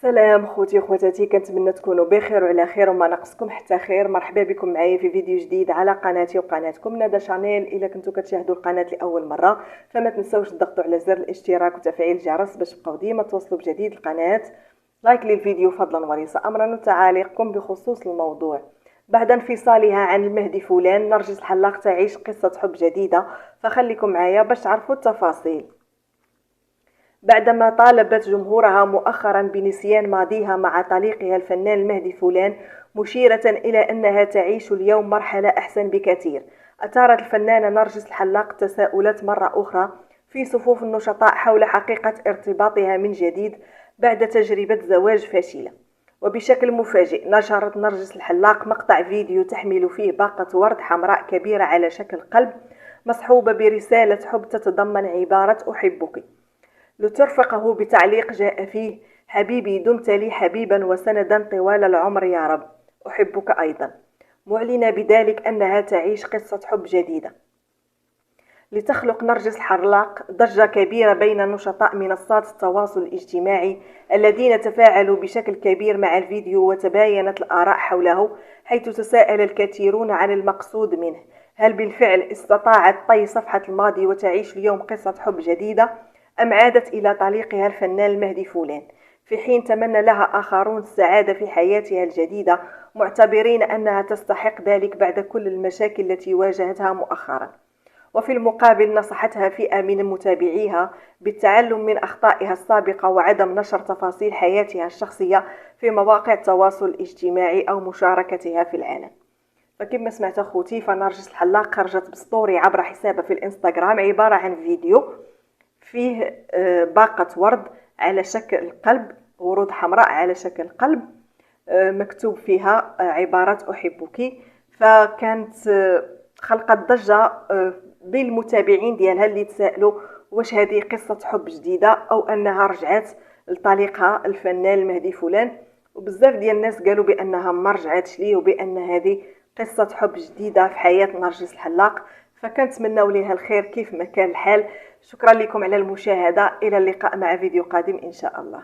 سلام خوتي وخواتاتي، كنتمنى تكونوا بخير وعلى خير وما ناقصكم حتى خير. مرحبا بكم معايا في فيديو جديد على قناتي وقناتكم ندى شانيل. الا كنتو كتشاهدوا القناه لاول مره فما تنساوش تضغطوا على زر الاشتراك وتفعيل الجرس باش تبقاو ديما توصلوا بجديد القناه. لايك للفيديو فضلا وليس امرا، وتعاليقكم بخصوص الموضوع. بعد انفصالها عن المهدي فلان، نرجس الحلاق تعيش قصه حب جديده، فخليكم معايا باش تعرفوا التفاصيل. بعدما طالبت جمهورها مؤخرا بنسيان ماضيها مع طليقها الفنان المهدي فلان، مشيرة إلى أنها تعيش اليوم مرحلة أحسن بكثير، أثارت الفنانة نرجس الحلاق تساؤلات مرة أخرى في صفوف النشطاء حول حقيقة ارتباطها من جديد بعد تجربة زواج فاشلة. وبشكل مفاجئ نشرت نرجس الحلاق مقطع فيديو تحمل فيه باقة ورد حمراء كبيرة على شكل قلب، مصحوبة برسالة حب تتضمن عبارة أحبك، لترفقه بتعليق جاء فيه: حبيبي دمت لي حبيبا وسندا طوال العمر يا رب، أحبك أيضا، معلنة بذلك أنها تعيش قصة حب جديدة. لتخلق نرجس الحلاق ضجة كبيرة بين نشطاء منصات التواصل الاجتماعي الذين تفاعلوا بشكل كبير مع الفيديو، وتباينت الآراء حوله، حيث تساءل الكثيرون عن المقصود منه. هل بالفعل استطاعت طي صفحة الماضي وتعيش اليوم قصة حب جديدة، أم عادت إلى طليقها الفنان المهدي فلان، في حين تمنى لها آخرون السعادة في حياتها الجديدة، معتبرين أنها تستحق ذلك بعد كل المشاكل التي واجهتها مؤخرا. وفي المقابل نصحتها فئة من متابعيها بالتعلم من أخطائها السابقة وعدم نشر تفاصيل حياتها الشخصية في مواقع التواصل الاجتماعي أو مشاركتها في العلن. فكما سمعت أخوتي، فنرجس الحلاق خرجت بستوري عبر حسابها في الانستغرام عبارة عن فيديو فيه باقة ورد على شكل قلب، ورود حمراء على شكل قلب، مكتوب فيها عبارة أحبك. فكانت خلقت ضجة بين المتابعين ديالها اللي تساءلوا واش هذه قصة حب جديدة أو أنها رجعت لطليقها الفنان المهدي فلان. وبزاف ديال الناس قالوا بأنها ما رجعتش ليه وبأن هذه قصة حب جديدة في حياة نرجس الحلاق. فكنتمناو ليها الخير كيف ما كان الحال. شكرا لكم على المشاهدة، إلى اللقاء مع فيديو قادم إن شاء الله.